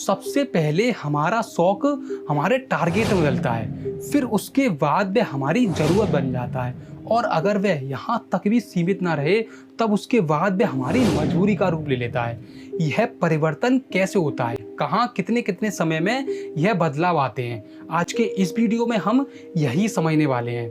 सबसे पहले हमारा शौक हमारे टारगेट में बदलता है, फिर उसके बाद वह हमारी ज़रूरत बन जाता है, और अगर वह यहाँ तक भी सीमित ना रहे तब उसके बाद वह हमारी मजबूरी का रूप ले लेता है। यह परिवर्तन कैसे होता है, कहाँ कितने कितने समय में यह बदलाव आते हैं, आज के इस वीडियो में हम यही समझने वाले हैं।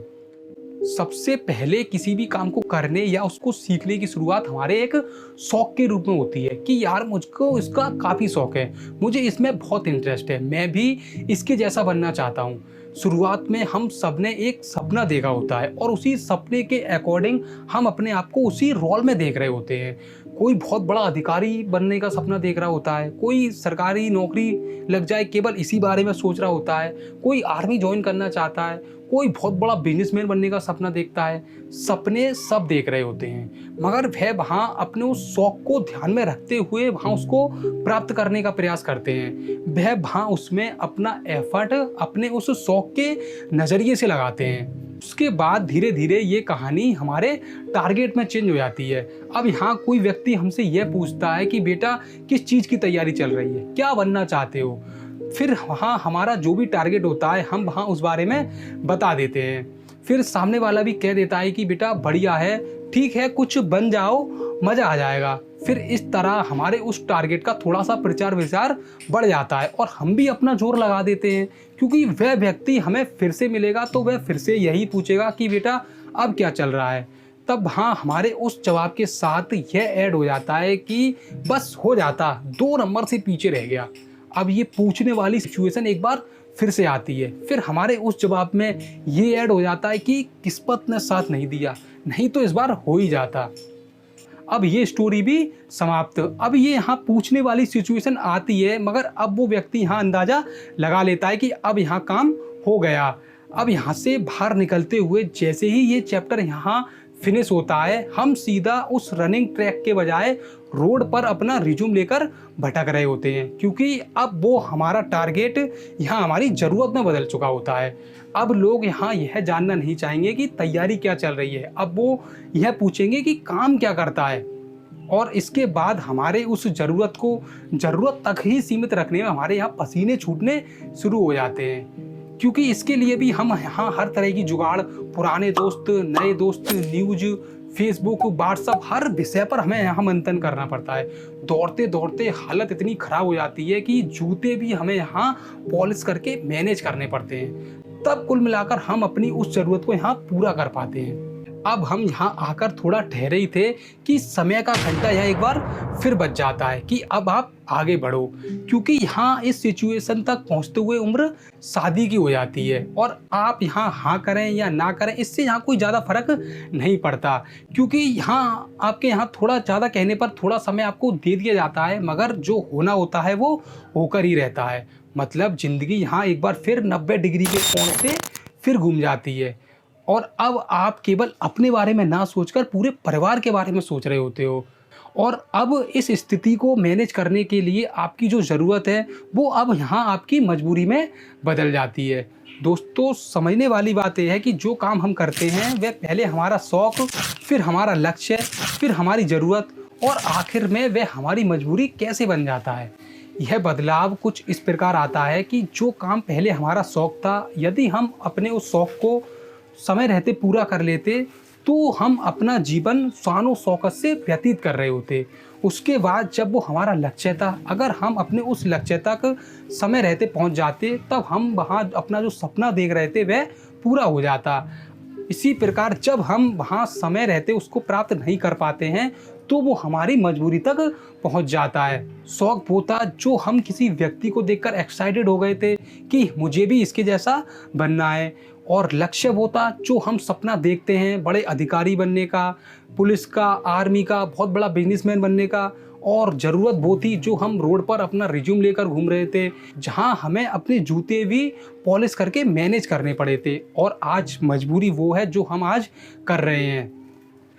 सबसे पहले किसी भी काम को करने या उसको सीखने की शुरुआत हमारे एक शौक के रूप में होती है कि यार मुझको इसका काफ़ी शौक है, मुझे इसमें बहुत इंटरेस्ट है, मैं भी इसके जैसा बनना चाहता हूँ। शुरुआत में हम सब ने एक सपना देखा होता है और उसी सपने के अकॉर्डिंग हम अपने आप को उसी रोल में देख रहे होते हैं। कोई बहुत बड़ा अधिकारी बनने का सपना देख रहा होता है, कोई सरकारी नौकरी लग जाए केवल इसी बारे में सोच रहा होता है, कोई आर्मी ज्वाइन करना चाहता है, कोई बहुत बड़ा बिजनेसमैन बनने का सपना देखता है। सपने सब देख रहे होते हैं, मगर वह वहाँ अपने उस शौक को ध्यान में रखते हुए वहाँ उसको प्राप्त करने का प्रयास करते हैं। वह वहाँ उसमें अपना एफर्ट अपने उस शौक के नज़रिए से लगाते हैं। उसके बाद धीरे धीरे ये कहानी हमारे टारगेट में चेंज हो जाती है। अब यहाँ कोई व्यक्ति हमसे यह पूछता है कि बेटा किस चीज़ की तैयारी चल रही है, क्या बनना चाहते हो। फिर वहाँ हमारा जो भी टारगेट होता है हम वहाँ उस बारे में बता देते हैं। फिर सामने वाला भी कह देता है कि बेटा बढ़िया है, ठीक है, कुछ बन जाओ, मज़ा आ जाएगा। फिर इस तरह हमारे उस टारगेट का थोड़ा सा प्रचार विचार बढ़ जाता है और हम भी अपना जोर लगा देते हैं, क्योंकि वह व्यक्ति हमें फिर से मिलेगा तो वह फिर से यही पूछेगा कि बेटा अब क्या चल रहा है। तब हाँ हमारे उस जवाब के साथ यह ऐड हो जाता है कि बस हो जाता, 2 नंबर से पीछे रह गया। अब ये पूछने वाली सिचुएशन एक बार फिर से आती है, फिर हमारे उस जवाब में ये ऐड हो जाता है कि किस्मत ने साथ नहीं दिया, नहीं तो इस बार हो ही जाता। अब ये स्टोरी भी समाप्त। अब ये यहाँ पूछने वाली सिचुएशन आती है, मगर अब वो व्यक्ति यहाँ अंदाज़ा लगा लेता है कि अब यहाँ काम हो गया। अब यहाँ से बाहर निकलते हुए जैसे ही ये चैप्टर यहाँ फिनिश होता है, हम सीधा उस रनिंग ट्रैक के बजाय रोड पर अपना रिज्यूम लेकर भटक रहे होते हैं, क्योंकि अब वो हमारा टारगेट यहाँ हमारी ज़रूरत में बदल चुका होता है। अब लोग यहाँ यह जानना नहीं चाहेंगे कि तैयारी क्या चल रही है, अब वो यह पूछेंगे कि काम क्या करता है। और इसके बाद हमारे उस ज़रूरत को ज़रूरत तक ही सीमित रखने में हमारे यहाँ पसीने छूटने शुरू हो जाते हैं, क्योंकि इसके लिए भी हम यहाँ हर तरह की जुगाड़, पुराने दोस्त, नए दोस्त, न्यूज, फेसबुक, व्हाट्सअप, हर विषय पर हमें यहाँ मंथन करना पड़ता है। दौड़ते दौड़ते हालत इतनी ख़राब हो जाती है कि जूते भी हमें यहाँ पॉलिश करके मैनेज करने पड़ते हैं, तब कुल मिलाकर हम अपनी उस ज़रूरत को यहाँ पूरा कर पाते हैं। अब हम यहाँ आकर थोड़ा ठहरे ही थे कि समय का घंटा यह एक बार फिर बज जाता है कि अब आप आगे बढ़ो, क्योंकि यहाँ इस सिचुएशन तक पहुँचते हुए उम्र शादी की हो जाती है। और आप यहाँ हाँ करें या ना करें, इससे यहाँ कोई ज़्यादा फर्क नहीं पड़ता, क्योंकि यहाँ आपके यहाँ थोड़ा ज़्यादा कहने पर थोड़ा समय आपको दे दिया जाता है, मगर जो होना होता है वो होकर ही रहता है। मतलब ज़िंदगी यहाँ एक बार फिर 90 डिग्री के कोण से फिर घूम जाती है, और अब आप केवल अपने बारे में ना सोचकर पूरे परिवार के बारे में सोच रहे होते हो। और अब इस स्थिति को मैनेज करने के लिए आपकी जो ज़रूरत है वो अब यहाँ आपकी मजबूरी में बदल जाती है। दोस्तों, समझने वाली बात यह है कि जो काम हम करते हैं वह पहले हमारा शौक, फिर हमारा लक्ष्य, फिर हमारी ज़रूरत, और आखिर में वह हमारी मजबूरी कैसे बन जाता है। यह बदलाव कुछ इस प्रकार आता है कि जो काम पहले हमारा शौक था, यदि हम अपने उस शौक को समय रहते पूरा कर लेते तो हम अपना जीवन शानो शौकत से व्यतीत कर रहे होते। उसके बाद जब वो हमारा लक्ष्य था, अगर हम अपने उस लक्ष्य तक समय रहते पहुंच जाते, तब हम वहाँ अपना जो सपना देख रहे थे वह पूरा हो जाता। इसी प्रकार जब हम वहाँ समय रहते उसको प्राप्त नहीं कर पाते हैं तो वो हमारी मजबूरी तक पहुंच जाता है। शौक वो था जो हम किसी व्यक्ति को देखकर एक्साइटेड हो गए थे कि मुझे भी इसके जैसा बनना है, और लक्ष्य वो था जो हम सपना देखते हैं बड़े अधिकारी बनने का, पुलिस का, आर्मी का, बहुत बड़ा बिजनेसमैन बनने का। और ज़रूरत वो थी जो हम रोड पर अपना रिज्यूम लेकर घूम रहे थे, जहां हमें अपने जूते भी पॉलिश करके मैनेज करने पड़े थे। और आज मजबूरी वो है जो हम आज कर रहे हैं।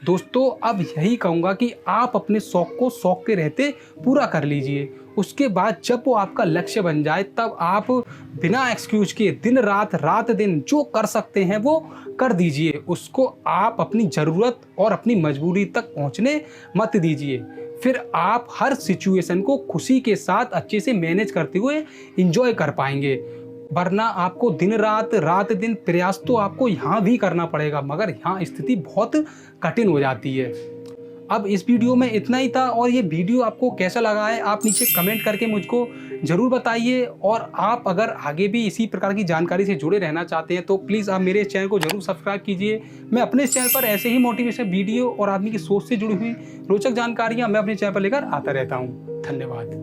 दोस्तों, अब यही कहूँगा कि आप अपने शौक को शौक के रहते पूरा कर लीजिए। उसके बाद जब वो आपका लक्ष्य बन जाए तब आप बिना एक्सक्यूज के दिन रात, रात दिन जो कर सकते हैं वो कर दीजिए। उसको आप अपनी ज़रूरत और अपनी मजबूरी तक पहुँचने मत दीजिए। फिर आप हर सिचुएशन को खुशी के साथ अच्छे से मैनेज करते हुए इंजॉय कर पाएंगे। वरना आपको दिन रात रात दिन प्रयास तो आपको यहाँ भी करना पड़ेगा, मगर यहाँ स्थिति बहुत कठिन हो जाती है। अब इस वीडियो में इतना ही था, और ये वीडियो आपको कैसा लगा है आप नीचे कमेंट करके मुझको ज़रूर बताइए। और आप अगर आगे भी इसी प्रकार की जानकारी से जुड़े रहना चाहते हैं तो प्लीज़ आप मेरे चैनल को ज़रूर सब्सक्राइब कीजिए। मैं अपने चैनल पर ऐसे ही मोटिवेशन वीडियो और आदमी की सोच से जुड़ी हुई रोचक जानकारियाँ मैं अपने चैनल पर लेकर आता रहता हूँ। धन्यवाद।